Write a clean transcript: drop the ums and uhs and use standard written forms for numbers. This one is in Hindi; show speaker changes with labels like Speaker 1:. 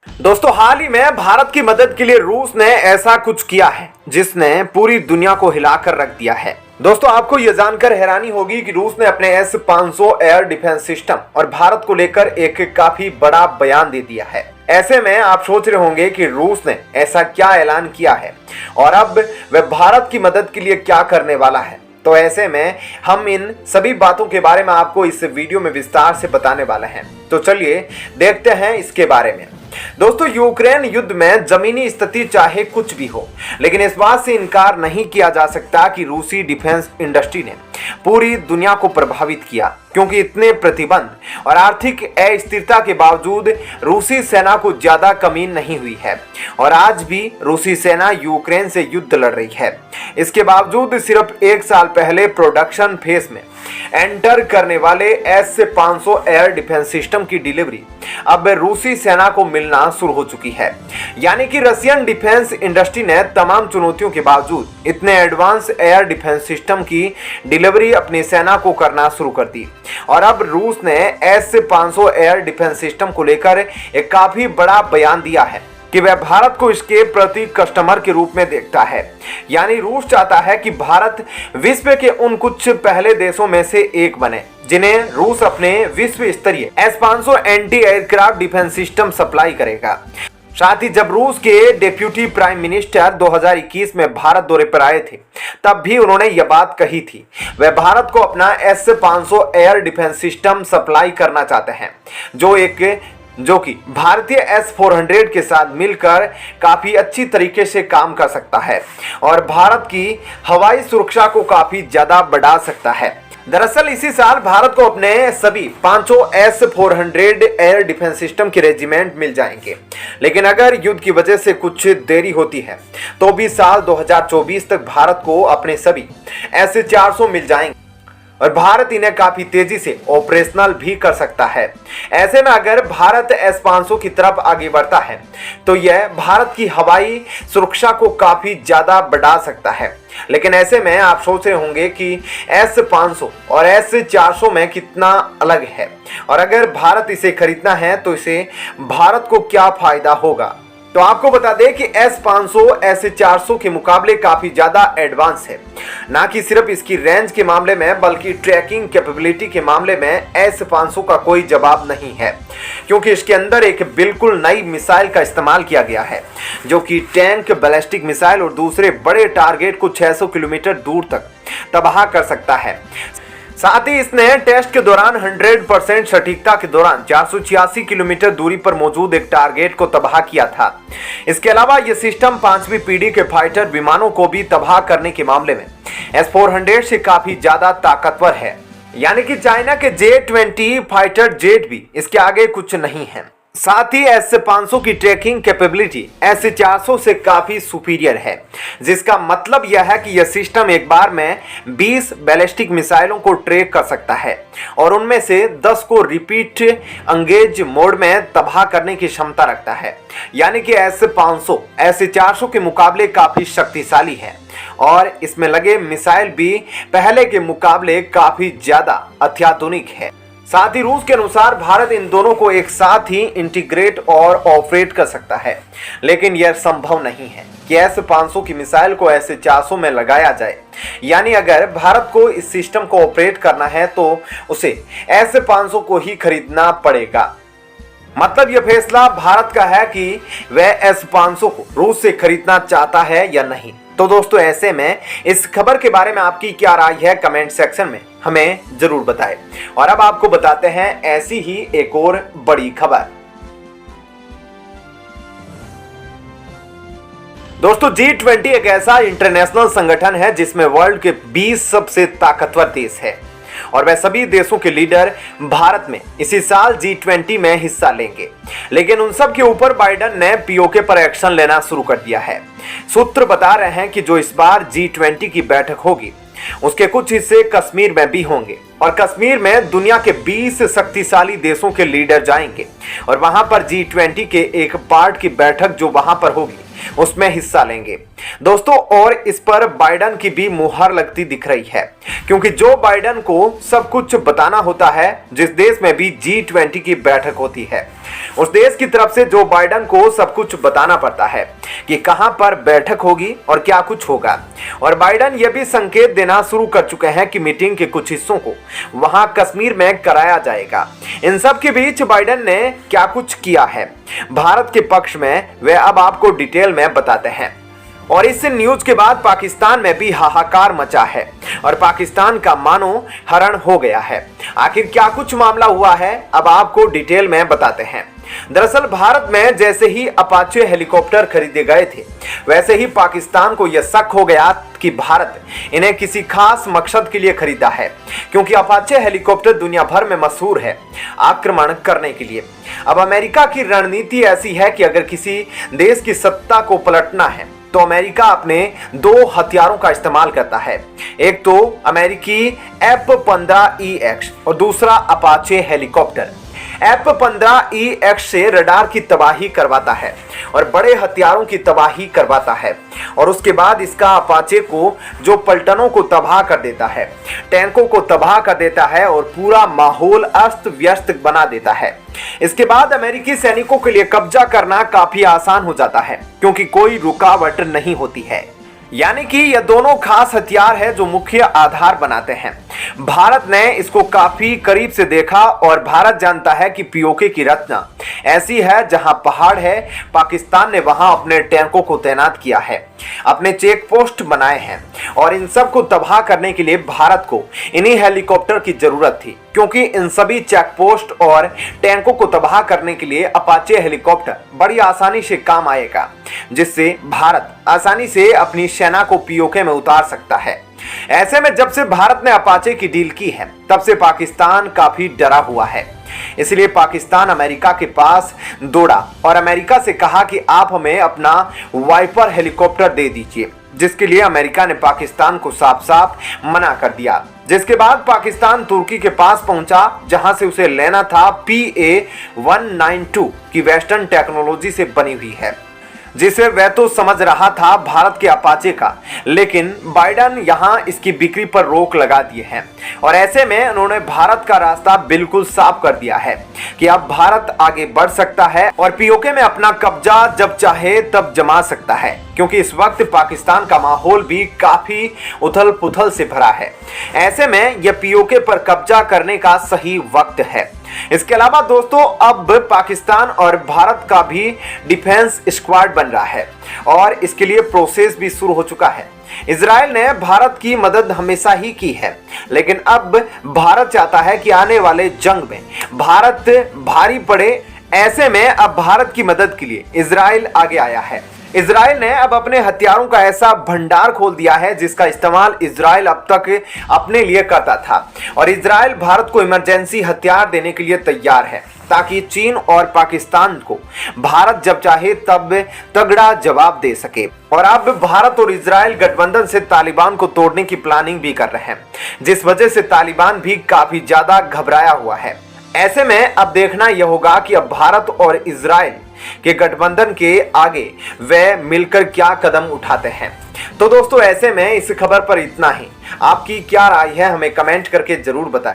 Speaker 1: दोस्तों, हाल ही में भारत की मदद के लिए रूस ने ऐसा कुछ किया है जिसने पूरी दुनिया को हिलाकर रख दिया है। दोस्तों, आपको यह जानकर हैरानी होगी कि रूस ने अपने S-500 एयर डिफेंस सिस्टम और भारत को लेकर एक काफी बड़ा बयान दे दिया है। ऐसे में आप सोच रहे होंगे कि रूस ने ऐसा क्या ऐलान किया है और अब वह भारत की मदद के लिए क्या करने वाला है। तो ऐसे में हम इन सभी बातों के बारे में आपको इस वीडियो में विस्तार से बताने वाले हैं। तो चलिए देखते हैं इसके बारे में। दोस्तों, यूक्रेन युद्ध में जमीनी स्थिति चाहे कुछ भी हो, लेकिन इस बात से इनकार नहीं किया जा सकता कि रूसी डिफेंस इंडस्ट्री ने पूरी दुनिया को प्रभावित किया, क्योंकि इतने प्रतिबंध और आर्थिक अस्थिरता के बावजूद रूसी सेना को ज्यादा कमी नहीं हुई है और आज भी रूसी सेना यूक्रेन से युद्ध लड़ रही है। इसके बावजूद सिर्फ एक साल पहले प्रोडक्शन फेज में एंटर करने वाले S-500 एयर डिफेंस सिस्टम की डिलीवरी अब रूसी सेना को मिलना शुरू हो चुकी है। यानी कि रशियन डिफेंस इंडस्ट्री ने तमाम चुनौतियों के बावजूद इतने एडवांस एयर डिफेंस सिस्टम की डिलीवरी अपनी सेना को करना शुरू कर दी और अब रूस ने S-500 एयर डिफेंस सिस्टम को लेकर एक काफी बड़ा बयान दिया है कि वह भारत को इसके प्रति कस्टमर के रूप में देखता है। यानी रूस चाहता है कि भारत विश्व के उन कुछ पहले देशों में से एक बने जिन्हें रूस अपने विश्व स्तरीय S-500 anti aircraft defence system supply करेगा। साथ ही जब रूस के डेप्यूटी प्राइम मिनिस्टर 2021 में भारत दौरे पर आए थे, तब भी उन्होंने यह बात कही थी। वह भारत को अपना S-500 air defence system supply करना चाहते हैं, जो कि भारतीय S-400 के साथ मिलकर काफी अच्छी तरीके से काम कर सकता है और भारत की हवाई सुरक्षा को काफी ज्यादा बढ़ा सकता है। दरअसल इसी साल भारत को अपने सभी 500 S-400 एयर डिफेंस सिस्टम के रेजिमेंट मिल जाएंगे, लेकिन अगर युद्ध की वजह से कुछ देरी होती है तो भी साल 2024 तक भारत को अपने सभी S-400 मिल जाएंगे और भारत इन्हें काफी तेजी से ऑपरेशनल भी कर सकता है। ऐसे में अगर भारत S-500 की तरफ आगे बढ़ता है तो यह भारत की हवाई सुरक्षा को काफी ज्यादा बढ़ा सकता है। लेकिन ऐसे में आप सोच रहे होंगे कि S-500 और S-400 में कितना अलग है और अगर भारत इसे खरीदना है तो इसे भारत को क्या फायदा होगा। तो आपको बता दें कि S-500 S-400 के मुकाबले काफी ज्यादा एडवांस है, ना कि सिर्फ इसकी रेंज के मामले में बल्कि ट्रैकिंग कैपेबिलिटी के मामले में S-500 का कोई जवाब नहीं है, क्योंकि इसके अंदर एक बिल्कुल नई मिसाइल का इस्तेमाल किया गया है जो कि टैंक, बैलिस्टिक मिसाइल और दूसरे बड़े टारगेट को 600 किलोमीटर दूर तक तबाह कर सकता है। साथ ही इसने टेस्ट के दौरान 100% सटीकता के दौरान 486 किलोमीटर दूरी पर मौजूद एक टारगेट को तबाह किया था। इसके अलावा यह सिस्टम 5वीं पीढ़ी के फाइटर विमानों को भी तबाह करने के मामले में S-400 से काफी ज्यादा ताकतवर है। यानी कि चाइना के J-20 फाइटर जेट भी इसके आगे कुछ नहीं है। साथ ही S-500 की ट्रैकिंग कैपेबिलिटी S-400 से काफी सुपीरियर है, जिसका मतलब यह है कि यह सिस्टम एक बार में 20 बैलिस्टिक मिसाइलों को ट्रैक कर सकता है और उनमें से 10 को रिपीट एंगेज मोड में तबाह करने की क्षमता रखता है। यानी कि S-500 S-400 के मुकाबले काफी शक्तिशाली है और इसमें लगे मिसाइल भी पहले के मुकाबले काफी ज्यादा अत्याधुनिक है। साथ ही रूस के अनुसार भारत इन दोनों को एक साथ ही इंटीग्रेट और ऑपरेट कर सकता है, लेकिन यह संभव नहीं है कि S-500 की मिसाइल को S-400 में लगाया जाए। यानी अगर भारत को इस सिस्टम को ऑपरेट करना है तो उसे S-500 को ही खरीदना पड़ेगा। मतलब यह फैसला भारत का है कि वह S-500 को रूस से खरीदना चाहता है या नहीं। तो दोस्तों, ऐसे में इस खबर के बारे में आपकी क्या राय है, कमेंट सेक्शन में हमें जरूर बताएं। और अब आपको बताते हैं ऐसी ही एक और बड़ी खबर। दोस्तों, G-20 एक ऐसा इंटरनेशनल संगठन है जिसमें वर्ल्ड के 20 सबसे ताकतवर देश है और वह सभी देशों के लीडर भारत में इसी साल G-20 में हिस्सा लेंगे। लेकिन उन सब के ऊपर बाइडेन ने POK पर एक्शन लेना शुरू कर दिया है। सूत्र बता रहे हैं कि जो इस बार G-20 की बैठक होगी उसके कुछ हिस्से कश्मीर में भी होंगे और कश्मीर में दुनिया के 20 शक्तिशाली देशों के लीडर जाएंगे और वहां पर G-20 के एक पार्ट की बैठक जो वहां पर होगी उसमें हिस्सा लेंगे दोस्तों। और इस पर बाइडन की भी मुहर लगती दिख रही है, क्योंकि जो बाइडन को सब कुछ बताना होता है। जिस देश में भी G20 की बैठक होती है, उस देश की तरफ से जो बाइडन को सब कुछ बताना पड़ता है कि कहां पर बैठक होगी और क्या कुछ होगा। और बाइडन यह भी संकेत देना शुरू कर चुके हैं कि मीटिंग के कुछ हिस्सों को वहां कश्मीर में कराया जाएगा। इन सब के बीच बाइडन ने क्या कुछ किया है भारत के पक्ष में, वे अब आपको डिटेल में बताते हैं। और इस न्यूज के बाद पाकिस्तान में भी हाहाकार मचा है और पाकिस्तान का मानो हरण हो गया है। आखिर क्या कुछ मामला हुआ है, अब आपको डिटेल में बताते हैं। दरअसल भारत में जैसे ही अपाचे हेलीकॉप्टर खरीदे गए थे, वैसे ही पाकिस्तान को यह शक हो गया कि भारत इन्हें किसी खास मकसद के लिए खरीदा है, क्योंकि अपाचे हेलीकॉप्टर दुनिया भर में मशहूर है आक्रमण करने के लिए। अब अमेरिका की रणनीति ऐसी है कि अगर किसी देश की सत्ता को पलटना है तो अमेरिका अपने दो हथियारों का इस्तेमाल करता है। एक तो अमेरिकी F-15EX और दूसरा अपाचे हेलीकॉप्टर। F-15EX से रडार की तबाही करवाता है और बड़े हथियारों की तबाही करवाता है, और उसके बाद इसका अपाचे को जो पलटनों को तबाह कर देता है, टैंकों को तबाह कर देता है और पूरा माहौल अस्त व्यस्त बना देता है। इसके बाद अमेरिकी सैनिकों के लिए कब्जा करना काफी आसान हो जाता है, क्योंकि कोई रुकावट नहीं होती है। यानी कि ये दोनों खास हथियार है जो मुख्य आधार बनाते हैं। भारत ने इसको काफी करीब से देखा और भारत जानता है कि पीओके की रचना ऐसी है, जहां पहाड़ है पाकिस्तान ने वहां अपने टैंकों को तैनात किया है, अपने चेक पोस्ट बनाए हैं, और इन सब को तबाह करने के लिए भारत को इन्हीं हेलीकॉप्टर की जरूरत थी, क्योंकि इन सभी चेक पोस्ट और टैंकों को तबाह करने के लिए अपाचे हेलीकॉप्टर बड़ी आसानी से काम आएगा, जिससे भारत आसानी से अपनी सेना को पीओके में उतार सकता है। ऐसे में जब से भारत ने अपाचे की डील की है, तब से पाकिस्तान काफी डरा हुआ है। इसलिए पाकिस्तान अमेरिका के पास दौड़ा और अमेरिका से कहा कि आप हमें अपना वाइपर हेलीकॉप्टर दे दीजिए, जिसके लिए अमेरिका ने पाकिस्तान को साफ साफ मना कर दिया। जिसके बाद पाकिस्तान तुर्की के पास पहुंचा, जहां से उसे लेना था PA-192 की वेस्टर्न टेक्नोलॉजी से बनी हुई है, जिसे वह तो समझ रहा था भारत के अपाचे का, लेकिन बाइडन यहां इसकी बिक्री पर रोक लगा दिए हैं। और ऐसे में उन्होंने भारत का रास्ता बिल्कुल साफ कर दिया है कि अब भारत आगे बढ़ सकता है और पीओके में अपना कब्जा जब चाहे तब जमा सकता है, क्योंकि इस वक्त पाकिस्तान का माहौल भी काफी उथल पुथल से भरा है। ऐसे में यह पीओके पर कब्जा करने का सही वक्त है। इसके अलावा दोस्तों अब पाकिस्तान और भारत का भी डिफेंस स्क्वाड बन रहा है और इसके लिए प्रोसेस भी शुरू हो चुका है। इजराइल ने भारत की मदद हमेशा ही की है, लेकिन अब भारत चाहता है कि आने वाले जंग में भारत भारी पड़े। ऐसे में अब भारत की मदद के लिए इजराइल आगे आया है। इजराइल ने अब अपने हथियारों का ऐसा भंडार खोल दिया है जिसका इस्तेमाल इजराइल अब तक अपने लिए करता था, और इजराइल भारत को इमरजेंसी हथियार देने के लिए तैयार है, ताकि चीन और पाकिस्तान को भारत जब चाहे तब तगड़ा जवाब दे सके। और अब भारत और इजराइल गठबंधन से तालिबान को तोड़ने की प्लानिंग भी कर रहे हैं, जिस वजह से तालिबान भी काफी ज्यादा घबराया हुआ है। ऐसे में अब देखना यह होगा कि अब भारत और इजराइल के गठबंधन के आगे वे मिलकर क्या कदम उठाते हैं। तो दोस्तों ऐसे में इस खबर पर इतना ही। आपकी क्या राय है हमें कमेंट करके जरूर बताएं।